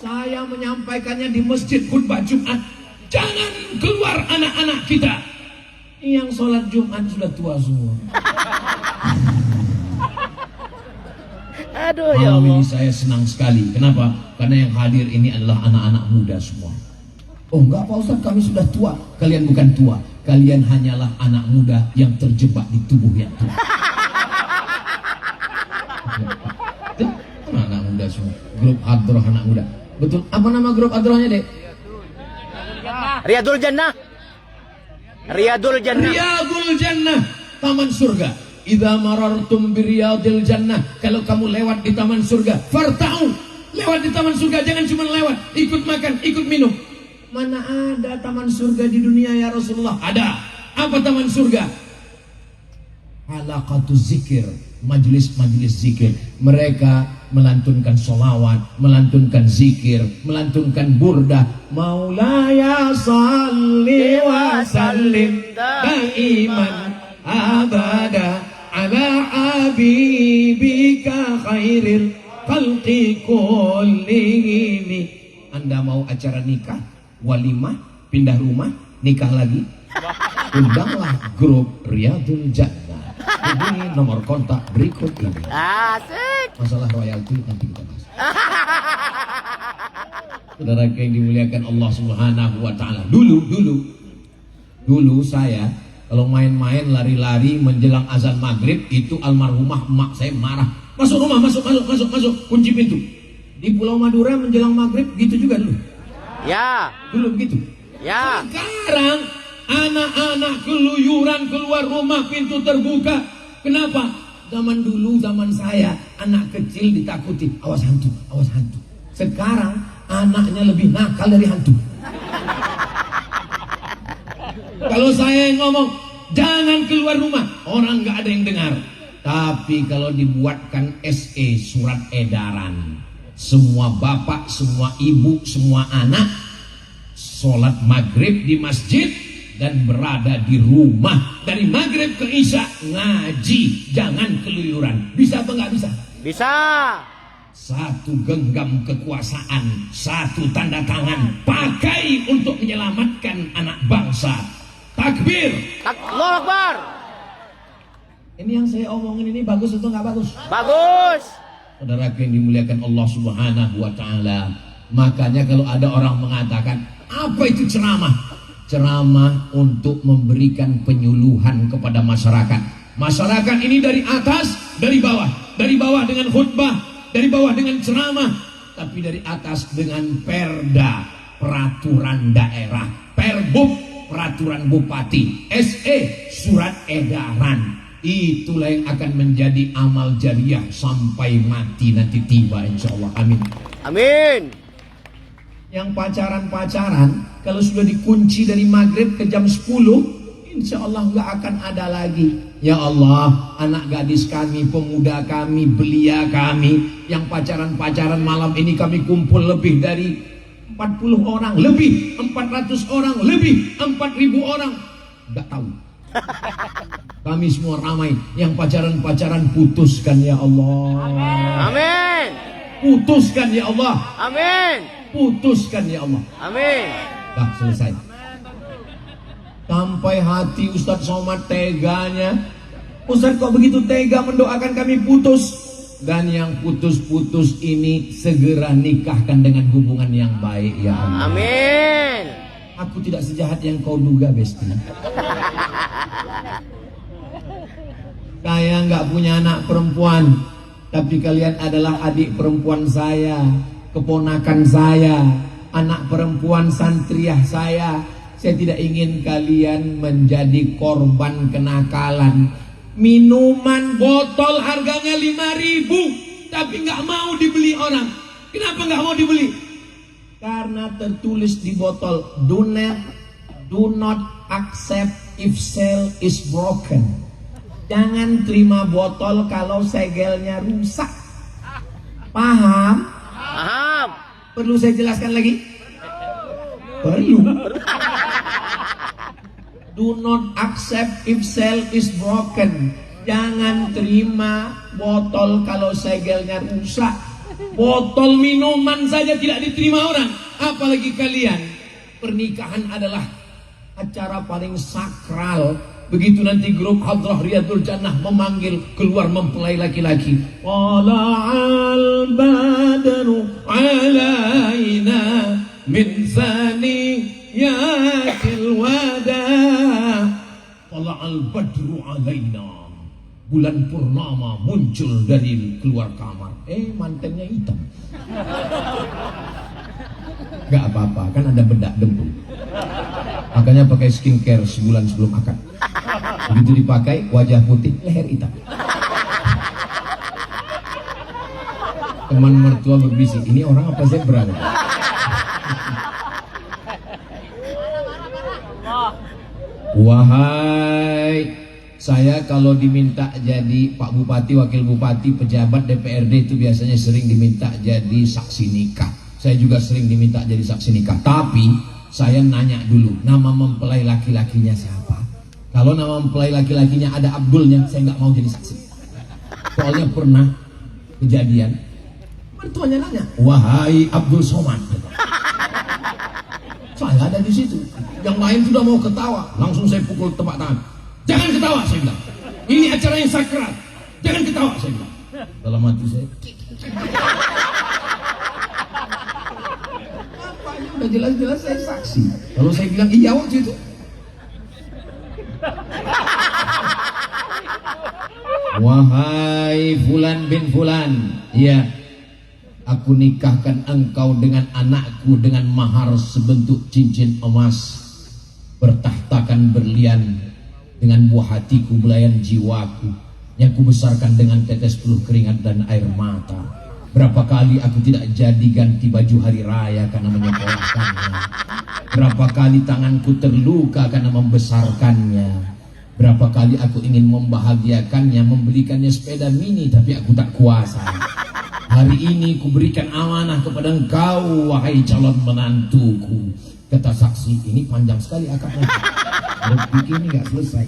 Saya menyampaikannya di masjid khutbah Jumat. Jangan keluar anak-anak kita. Yang sholat Jumat sudah tua semua. Aduh ya Malam Allah. ini saya senang sekali. Kenapa? Karena yang hadir ini adalah anak-anak muda semua. Oh enggak Pak Ustaz, kami sudah tua. Kalian bukan tua. Kalian hanyalah anak muda yang terjebak di tubuh yang tua. Anak muda semua. Grup Adroh anak muda. Betul. Apa nama grup Adrohnya, Dek? Riyadul Jannah. Riyadul Jannah. Riyadul Jannah, taman surga. Idza marartum biriyadil jannah, kalau kamu lewat di taman surga, farta'u. Lewat di taman surga jangan cuma lewat, ikut makan, ikut minum. Mana ada taman surga di dunia ya Rasulullah? Ada. Apa taman surga? Halaqatu zikir, majelis-majelis zikir. Mereka melantunkan sholawat, melantunkan zikir, melantunkan burdah. Maulaya salli wa sallim daiman abada ala habibika khairil khalqi kullihim. Anda mau acara nikah, walimah, pindah rumah, nikah lagi, Undanglah grup Riyadul Jannah. Hubungi nomor kontak berikut ini. Asik. Masalah royalti nanti kita bahas. Saudara yang dimuliakan Allah Subhanahu wa taala. Dulu saya kalau main-main lari-lari menjelang azan maghrib itu almarhumah emak saya marah. Masuk rumah, masuk, kunci pintu. Di Pulau Madura menjelang maghrib gitu juga dulu. Ya. Dulu begitu. Ya. Sekarang anak-anak keluyuran keluar rumah pintu terbuka. Kenapa? Zaman dulu, zaman saya, anak kecil ditakuti, awas hantu, awas hantu. Sekarang anaknya lebih nakal dari hantu. Kalau saya yang ngomong, jangan keluar rumah, orang nggak ada yang dengar. Tapi kalau dibuatkan SE, surat edaran, semua bapak, semua ibu, semua anak sholat maghrib di masjid dan berada di rumah dari maghrib ke isya ngaji, jangan keluyuran. Bisa apa nggak bisa? Bisa. Satu genggam kekuasaan, satu tanda tangan, pakai untuk menyelamatkan anak bangsa. Takbir. Allahu Akbar. Ini yang saya omongin ini bagus atau nggak bagus? Bagus. Saudara yang dimuliakan Allah Subhanahu wa taala. Makanya kalau ada orang mengatakan, apa itu ceramah? Ceramah untuk memberikan penyuluhan kepada masyarakat. Masyarakat ini dari atas, dari bawah. Dari bawah dengan khutbah, dari bawah dengan ceramah, tapi dari atas dengan perda, peraturan daerah, perbub, peraturan bupati, SE, surat edaran. Itulah yang akan menjadi amal jariah sampai mati nanti tiba, insya Allah. Amin. Amin. Yang pacaran-pacaran, kalau sudah dikunci dari maghrib ke jam 10, insya Allah nggak akan ada lagi. Ya Allah, anak gadis kami, pemuda kami, belia kami, yang pacaran-pacaran malam ini kami kumpul lebih dari 40 orang, lebih 400 orang, lebih 4.000 orang. Nggak tahu. Kami semua ramai, yang pacaran-pacaran putuskan ya Allah. Amin. Putuskan ya Allah. Amin. Putuskan ya Allah. Amin. Dah selesai. Sampai hati Ustadz Somad teganya. Ustadz kok begitu tega mendoakan kami putus? Dan yang putus-putus ini segera nikahkan dengan hubungan yang baik ya Allah. Amin. Aku tidak sejahat yang kau duga, Besti. Saya nggak punya anak perempuan, tapi kalian adalah adik perempuan saya, keponakan saya, anak perempuan santriah saya. Saya tidak ingin kalian menjadi korban kenakalan. Minuman botol harganya 5.000, tapi nggak mau dibeli orang. Kenapa nggak mau dibeli? Karena tertulis di botol, do not accept if seal is broken. Jangan terima botol kalau segelnya rusak. Paham? Paham. Perlu saya jelaskan lagi? Perlu. Do not accept if seal is broken. Jangan terima botol kalau segelnya rusak. Botol minuman saja tidak diterima orang, apalagi kalian. Pernikahan adalah acara paling sakral. Begitu nanti grup Hadrah Riyadul Jannah memanggil keluar mempelai laki-laki. Tala'al badru alaina min thaniyatil wada. Tala'al badru alaina. Bulan purnama muncul dari keluar kamar. Mantannya hitam. Gak apa-apa, kan ada bedak dempul. Makanya pakai skincare sebulan sebelum akad. Begitu dipakai, wajah putih, leher hitam. Teman mertua berbisik, ini orang apa zebra? Wahai, saya kalau diminta jadi Pak Bupati, Wakil Bupati, pejabat DPRD itu biasanya sering diminta jadi saksi nikah. Saya juga sering diminta jadi saksi nikah. Tapi saya nanya dulu, nama mempelai laki-lakinya siapa? Kalau nama mempelai laki-lakinya ada Abdulnya, saya nggak mau jadi saksi. Soalnya pernah kejadian, mertuanya nanya, wahai Abdul Somad, Saya ada di situ. Yang lain sudah mau ketawa, langsung saya pukul tepuk tangan. Jangan ketawa, saya bilang. Ini acara yang sakral. Jangan ketawa, saya bilang. Dalam hati saya. Apanya udah jelas-jelas saya saksi. Kalau saya bilang iya waktu itu. Wahai Fulan bin Fulan, ya, aku nikahkan engkau dengan anakku dengan mahar sebentuk cincin emas, bertahtakan berlian, dengan buah hatiku belayan jiwaku, yang kubesarkan dengan tetes peluh keringat dan air mata. Berapa kali aku tidak jadi ganti baju hari raya karena menyekolahkannya. Berapa kali tanganku terluka karena membesarkannya. Berapa kali aku ingin membahagiakannya, membelikannya sepeda mini, tapi aku tak kuasa. Hari ini kuberikan amanah kepada engkau, wahai calon menantuku. Kata saksi, ini panjang sekali akadnya. Kalau begini nggak selesai.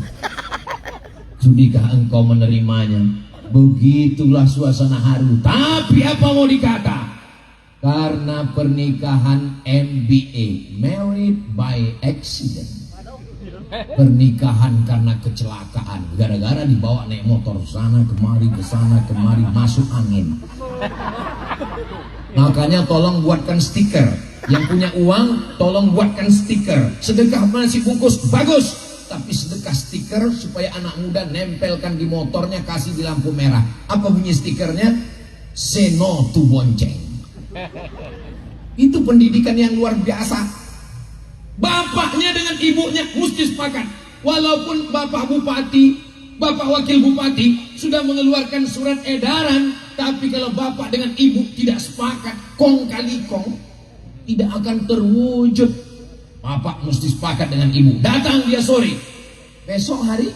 Sudikah engkau menerimanya? Begitulah suasana haru. Tapi apa mau dikata? Karena pernikahan MBA, married by accident. Pernikahan karena kecelakaan, gara-gara dibawa naik motor sana kemari, ke sana kemari, masuk angin. Makanya tolong buatkan stiker. Yang punya uang tolong buatkan stiker. Sedekah nasi bungkus bagus, tapi sedekah stiker supaya anak muda nempelkan di motornya, kasih di lampu merah. Apa bunyi stikernya? Say no to bonceng. Itu pendidikan yang luar biasa. Bapaknya dengan ibunya mesti sepakat. Walaupun bapak bupati, bapak wakil bupati sudah mengeluarkan surat edaran, tapi kalau bapak dengan ibu tidak sepakat, kong kali kong, tidak akan terwujud. Bapak mesti sepakat dengan ibu. Datang dia sore, besok hari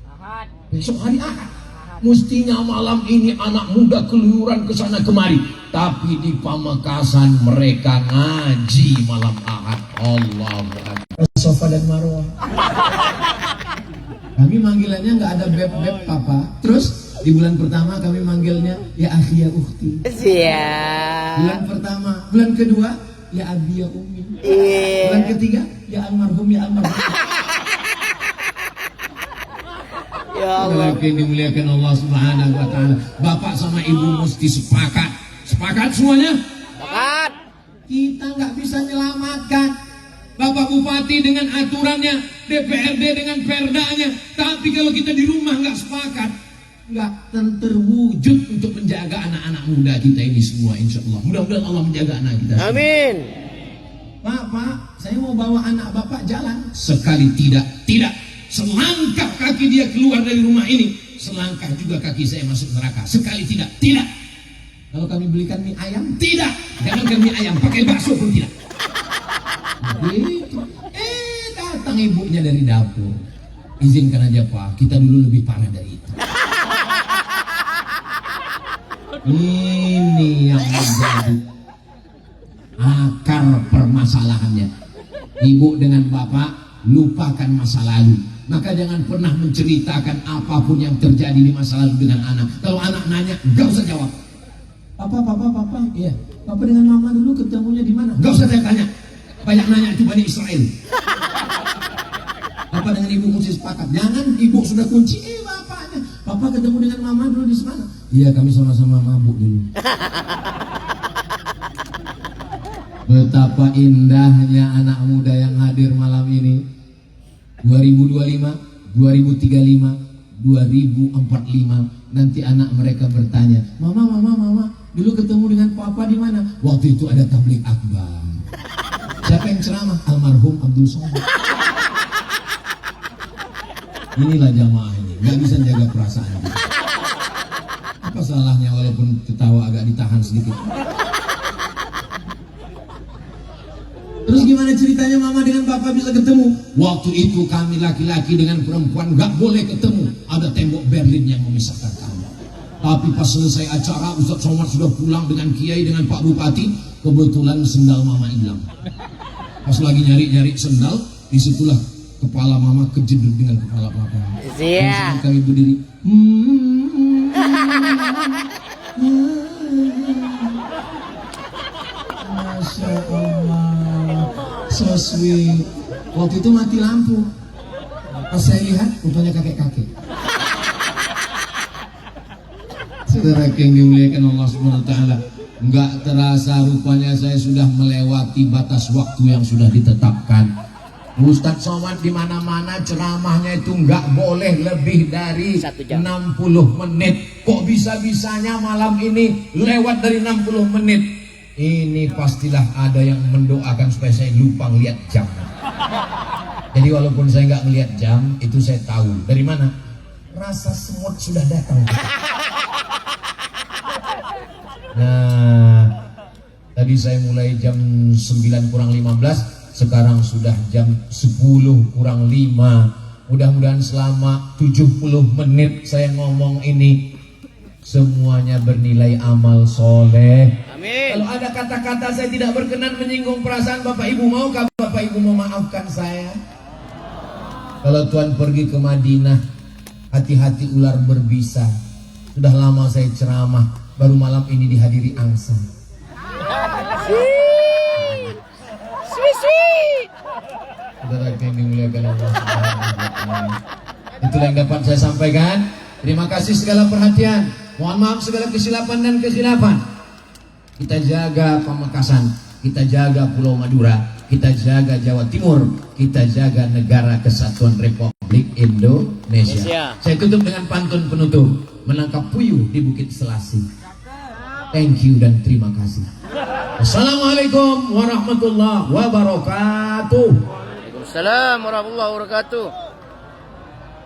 Ahad. Besok hari Ahad. Mestinya malam ini anak muda keluyuran ke sana kemari, tapi di Pamekasan mereka ngaji malam Ahad. Allahu Akbar. Safa dan Marwah. Kami manggilannya nggak ada beb-beb papa. Terus di bulan pertama kami manggilnya ya akhi ya ukhti. Siap. Bulan pertama, bulan kedua ya abi ya umi. Bulan ketiga ya almarhum ya almarhum. Ya Allah. Yang dimuliakan Allah Subhanahu wa taala. Bapak sama ibu mesti sepakat. Sepakat semuanya? Sepakat. Kita nggak bisa menyelamatkan Bapak Bupati dengan aturannya, DPRD dengan perdanya. Tapi kalau kita di rumah nggak sepakat, nggak terwujud untuk menjaga anak-anak muda kita ini semua, insya Allah. Mudah-mudahan Allah menjaga anak kita. Amin. Pak, saya mau bawa anak Bapak jalan. Sekali tidak. Selangkah kaki dia keluar dari rumah ini, selangkah juga kaki saya masuk neraka. Sekali tidak. Kalau kami belikan mie ayam, tidak. Jangankan mie ayam, pakai bakso pun tidak. Begitu. Datang ibunya dari dapur. Izinkan aja Pak, kita dulu lebih parah dari itu. Ini yang menjadi akar permasalahannya. Ibu dengan bapak lupakan masa lalu. Maka jangan pernah menceritakan apapun yang terjadi di masa lalu dengan anak. Kalau anak nanya, gak usah jawab. Papa, iya. Papa dengan mama dulu ketemunya di mana? Gak usah saya tanya. Banyak nanya itu Bani Israel. Papa dengan ibu mesti sepakat. Jangan ibu sudah kunci, bapaknya. Papa ketemu dengan mama dulu di mana? Iya, kami sama-sama mabuk dulu. Betapa indahnya anak muda yang hadir malam ini. 2025, 2035, 2045, nanti anak mereka bertanya, Mama, dulu ketemu dengan Papa di mana? Waktu itu ada tabligh akbar. Siapa yang ceramah? Almarhum Abdul Somad. Inilah jamaah ini, nggak bisa jaga perasaan kita. Apa salahnya walaupun ketawa agak ditahan sedikit? Terus gimana ceritanya mama dengan papa bisa ketemu? Waktu itu kami laki-laki dengan perempuan gak boleh ketemu. Ada tembok Berlin yang memisahkan kami. Tapi pas selesai acara, Ustaz Somad sudah pulang dengan kiai, dengan Pak Bupati. Kebetulan sendal mama hilang. Pas lagi nyari-nyari sendal, disitulah kepala mama kejedut dengan kepala papa. Siap. Kami berdiri. Masya Allah. So sweet. Waktu itu mati lampu. Pas saya lihat, rupanya kakek-kakek. Saudara yang dimuliakan Allah Subhanahu wa taala, enggak terasa rupanya saya sudah melewati batas waktu yang sudah ditetapkan. Ustadz Somad di mana-mana ceramahnya itu enggak boleh lebih dari 1 jam. 60 menit. Kok bisa-bisanya malam ini lewat dari 60 menit? Ini pastilah ada yang mendoakan supaya saya lupa lihat jam. Jadi walaupun saya nggak melihat jam, itu saya tahu. Dari mana? Rasa semut sudah datang. Nah, tadi saya mulai jam 9 kurang 15, sekarang sudah jam 10 kurang 5. Mudah-mudahan selama 70 menit saya ngomong ini, semuanya bernilai amal soleh. Amin. Kalau ada kata-kata saya tidak berkenan menyinggung perasaan Bapak Ibu, maukah Bapak Ibu memaafkan saya? Kalau Tuhan pergi ke Madinah, hati-hati ular berbisa. Sudah lama saya ceramah, baru malam ini dihadiri angsa. Saudara yang dimuliakan Allah Subhanahu wa taala. Itulah yang dapat saya sampaikan. Terima kasih segala perhatian. Mohon maaf segala kesilapan dan kekhilafan. Kita jaga Pamekasan, kita jaga Pulau Madura, kita jaga Jawa Timur, kita jaga Negara Kesatuan Republik Indonesia. Saya tutup dengan pantun penutup. Menangkap puyuh di Bukit Selasi. Thank you dan terima kasih. Assalamualaikum warahmatullahi wabarakatuh. Waalaikumsalam warahmatullahi wabarakatuh.